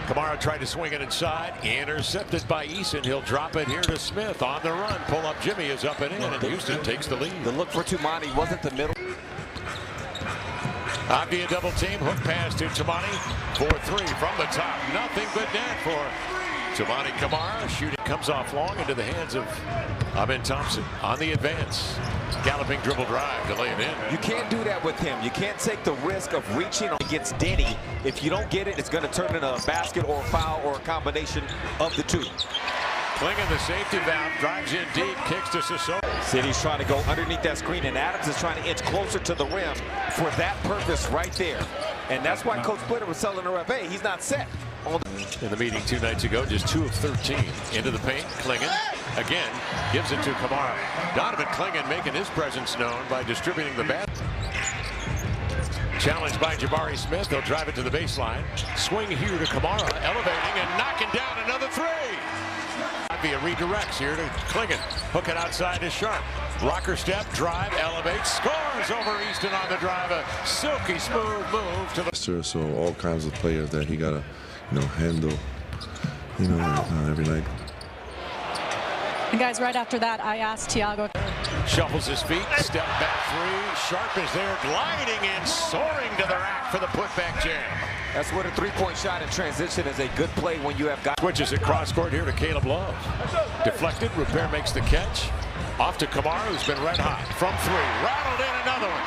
Kamara tried to swing it inside, intercepted by Eason. He'll drop it here to Smith on the run. Pull up Jimmy is up and in, and Houston takes the lead. The look for Tumani wasn't the middle. Avdia double team, hook pass to Tumani for three from the top. Nothing but net for Tumani. Kamara shooting comes off long into the hands of Amin Thompson on the advance. Galloping dribble drive to lay it in. You can't do that with him. You can't take the risk of reaching against Denny. If you don't get it, it's going to turn into a basket or a foul or a combination of the two. Klingen, the safety valve, drives in deep, kicks to Sissoko. City's trying to go underneath that screen, and Adams is trying to inch closer to the rim for that purpose right there. And that's why Coach Splitter was telling her, hey, he's not set. In the meeting 2 nights ago, just 2 of 13. Into the paint, Klingen again gives it to Kamara. Donovan Klingen making his presence known by distributing the bat. Challenged by Jabari Smith, they'll drive it to the baseline. Swing here to Kamara, elevating and knocking down another three. Avdia redirects here to Klingen. Hook it outside to Sharp. Rocker step, drive, elevates, scores over Easton on the drive. A silky smooth move to the... So all kinds of players that he gotta, handle, every night. And guys, right after that, I asked Thiago. Shuffles his feet, step back three. Sharp is there, gliding in, soaring to the rack for the putback jam. That's what a three-point shot in transition is a good play when you have got. Switches it cross court here to Caleb Love. Deflected, Repair makes the catch. Off to Kamara, who's been red hot. From three, rattled in another one.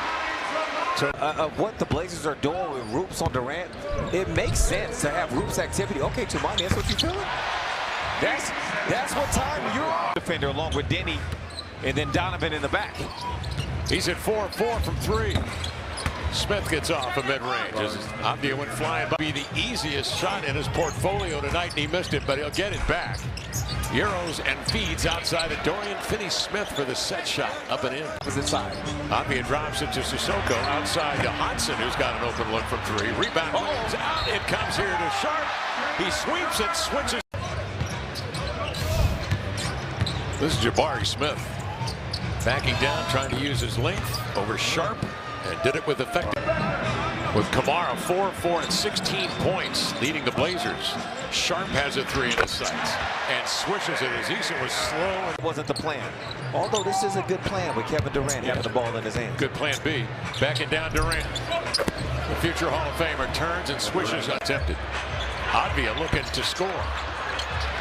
So, of what the Blazers are doing with Roops on Durant, it makes sense to have Roops activity. Okay, Tumani, that's what you're feeling? That's what time you're on. Defender along with Denny, and then Donovan in the back. He's at 4-4 from three. Smith gets off a mid-range as Avdia went flying by. Be the easiest shot in his portfolio tonight, and he missed it, but he'll get it back. Euros and feeds outside of Dorian Finney-Smith for the set shot, up and in. Was inside. Avdia drops it to Sissoko, outside to Hudson, who's got an open look from three. Rebound Williams out, it comes here to Sharp. He sweeps it, switches. This is Jabari Smith backing down, trying to use his length over Sharp, and did it with effect. With Kamara 4-4 and 16 points, leading the Blazers. Sharp has a three in his sights and swishes it as Eason was slow. It wasn't the plan. Although this is a good plan with Kevin Durant having the ball in his hands. Good plan B. Backing down Durant. The future Hall of Famer turns and swishes attempted. Avdia looking to score.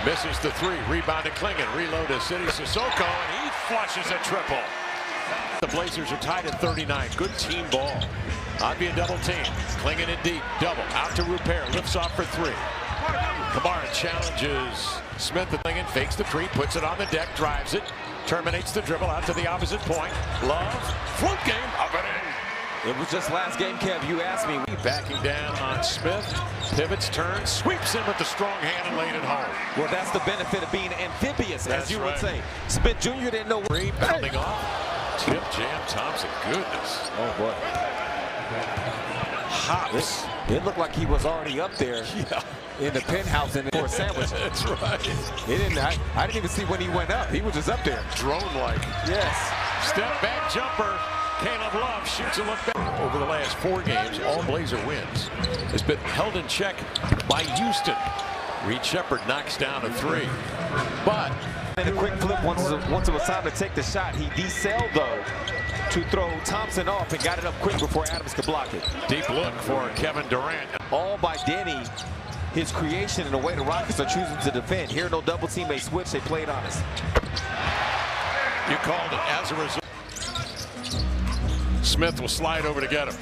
Misses the three. Rebounded Klingen. Reload to City Sissoko, and he flushes a triple. The Blazers are tied at 39. Good team ball. Avdia double team. Klingen in deep. Double. Out to Repair. Lifts off for three. Kamara challenges Smith. The Klingen fakes the three. Puts it on the deck. Drives it. Terminates the dribble out to the opposite point. Love. Float game. Up and in. It was just last game, Kev. You asked me. Backing down on Smith. Pivots, turns, sweeps in with the strong hand and laid it home. Well, that's the benefit of being amphibious, as you would say. Smith Jr. didn't know. Rebounding off. Tip jam Thompson. Goodness. Oh, boy. Hops. It looked like he was already up there in the penthouse in for a sandwich. That's right. I didn't even see when he went up. He was just up there. Drone-like. Yes. Step back jumper. Caleb Love shoots a look back. Over the last 4 games, all Blazer wins has been held in check by Houston. Reed Sheppard knocks down a three. But in a quick flip, once it was time to take the shot, he decelled, though, to throw Thompson off and got it up quick before Adams could block it. Deep look for Kevin Durant. All by Denny. His creation and the way the Rockets are choosing to defend. Here, no double team, they switch, they played honest. You called it as a result. Smith will slide over to get him.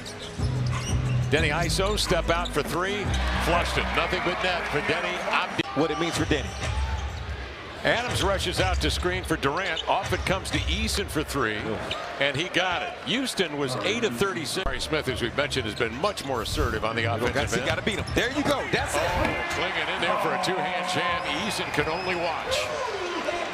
Denny ISO, step out for three. Flushed it. Nothing but net for Denny. What it means for Denny. Adams rushes out to screen for Durant. Off it comes to Eason for three. And he got it. Houston was 8 of 36. Smith, as we've mentioned, has been much more assertive on the offensive end. Got to beat him. There you go. That's it. Klingen in there for a two-hand jam. Eason can only watch.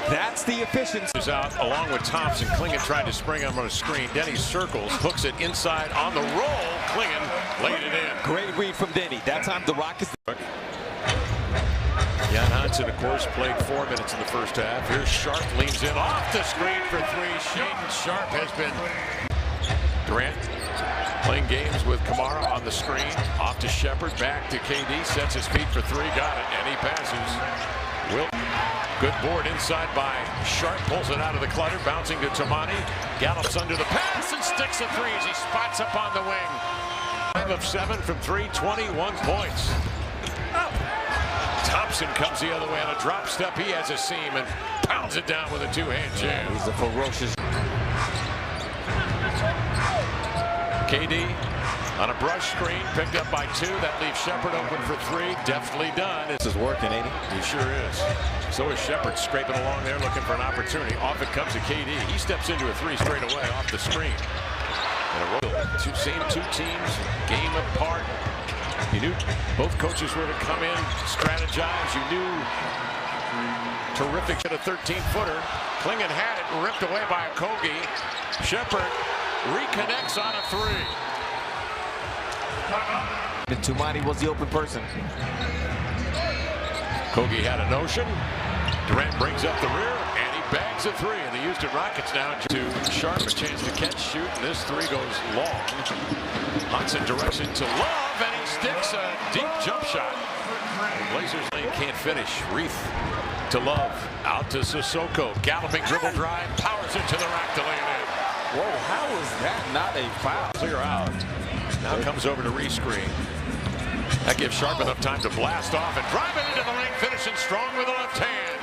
That's the efficiency. Is out along with Thompson. Klingen tried to spring him on a screen. Denny circles, hooks it inside on the roll. Klingen laid it in. Great read from Denny. That time the Rockets. Jan Hansen, of course, played 4 minutes in the first half. Here's Sharp, leans in off the screen for three. Shaedon Sharpe has been. Durant Playing games with Kamara on the screen. Off to Shepard, back to KD, sets his feet for three, got it, and he passes. Will, good board inside by Sharp, pulls it out of the clutter, bouncing to Tamani, gallops under the pass and sticks a three as he spots up on the wing. 5 of 7 from 3, 21 points. Thompson comes the other way on a drop step. He has a seam and pounds it down with a two-hand jam. He's a ferocious. KD on a brush screen, picked up by 2. That leaves Shepard open for 3. Deftly done. This is working, ain't it? He sure is. So is Shepard scraping along there, looking for an opportunity. Off it comes to KD. He steps into a 3 straight away off the screen. And a roll. Same two teams, game apart. You knew both coaches were to come in, strategize. You knew terrific at a 13-footer. Clingan had it, ripped away by Okogie. Shepard reconnects on a 3. And Tumani was the open person. Okogie had a notion. Durant brings up the rear, and he bags a 3. And the Houston Rockets now to Sharp, a chance to catch, shoot, and this 3 goes long. Hudson directs it to Love, and he sticks a deep jump shot. The Blazers lane can't finish. Reith to Love, out to Sissoko. Galloping dribble drive, powers it to the rack to lay it in. Whoa, how is that not a foul? Clear out. Now comes over to rescreen. That gives Sharp enough time to blast off and drive it into the lane, finishing strong with the left hand.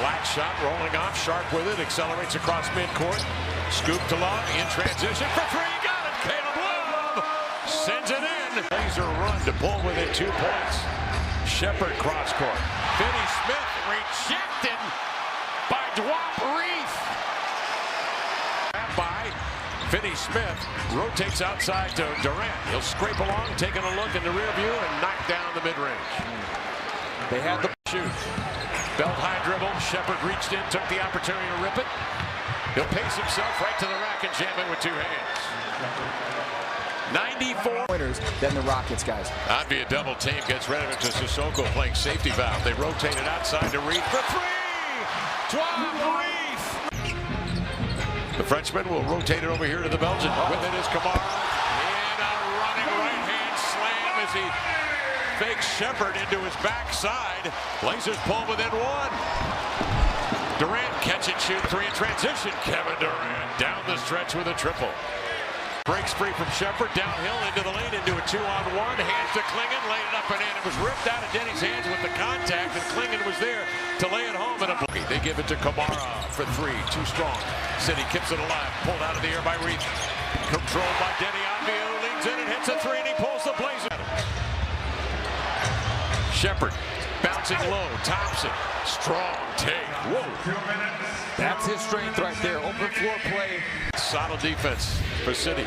Flat shot rolling off, Sharp with it, accelerates across midcourt. Scoop to Love, in transition for 3, got it! Caleb Love sends it in. Laser run to pull within 2 points. Shepard cross court. Finney Smith rejected by Dwight Reith. By Finney Smith, rotates outside to Durant. He'll scrape along, taking a look in the rear view and knock down the mid-range. They had the shoot. Belt high dribble. Shepard reached in, took the opportunity to rip it. He'll pace himself right to the rack and jam it with 2 hands. 94 pointers than the Rockets guys. That'd be a double team. Gets rid of it to Sissoko playing safety valve. They rotate it outside to Reith for 3. Dwight Reith. The Frenchman will rotate it over here to the Belgian. With it is Kamara. And a running right-hand slam as he fakes Shepard into his backside. Blazers pull within 1. Durant catch and shoot 3 in transition. Kevin Durant down the stretch with a triple. Breaks free from Shepard, downhill into the lane, into a 2-on-1. Hands to Clingan, laid it up and in. It was ripped out of Denny's hands with the contact, and Clingan was there to lay it home in a boogie. They give it to Kamara for 3, too strong. City keeps it alive, pulled out of the air by Reith. Controlled by Denny Advio, leans in and hits a 3, and he pulls the Blazers. Shepard bouncing low, Thompson, strong take. Whoa. That's his strength right there. Open floor play. Solid defense for City.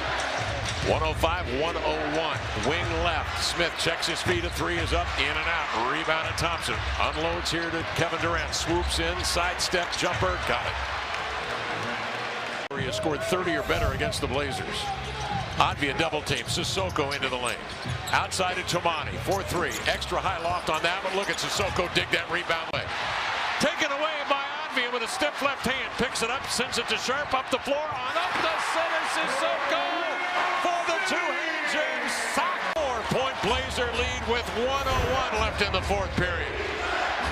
105-101. Wing left. Smith checks his feet. A 3 is up, in and out. Rebound at Thompson. Unloads here to Kevin Durant. Swoops in, sidestep, jumper. Got it. He has scored 30 or better against the Blazers. Advia double team. Sissoko into the lane. Outside to Tamani. 4-3. Extra high loft on that, but look at Sissoko dig that rebound away. Taken away by Advia with a stiff left hand. Picks it up, sends it to Sharp up the floor. On up the center. Sissoko for the 2-hand jam. Sock. 4-point Blazer lead with 1:01 left in the 4th period.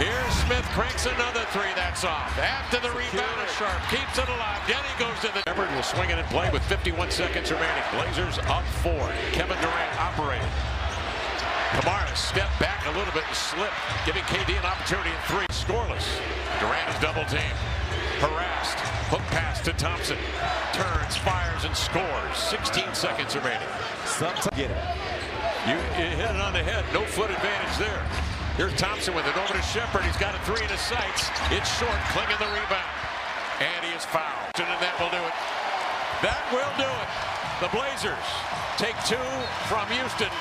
Here's Smith, cranks another 3. That's off. After the rebound of Sharp, keeps it alive. Denny goes to the... Shepard will swing it in play with 51 seconds remaining. Blazers up 4. Kevin Durant operating. Kamara step back a little bit and slip, giving KD an opportunity at 3. Scoreless. Durant is double teamed. Harassed. Hook pass to Thompson. Turns, fires, and scores. 16 seconds remaining. Get it. You hit it on the head. No foot advantage there. Here's Thompson with it over to Shepard. He's got a 3 in his sights. It's short. Clingan the rebound. And he is fouled. And that will do it. That will do it. The Blazers take 2 from Houston.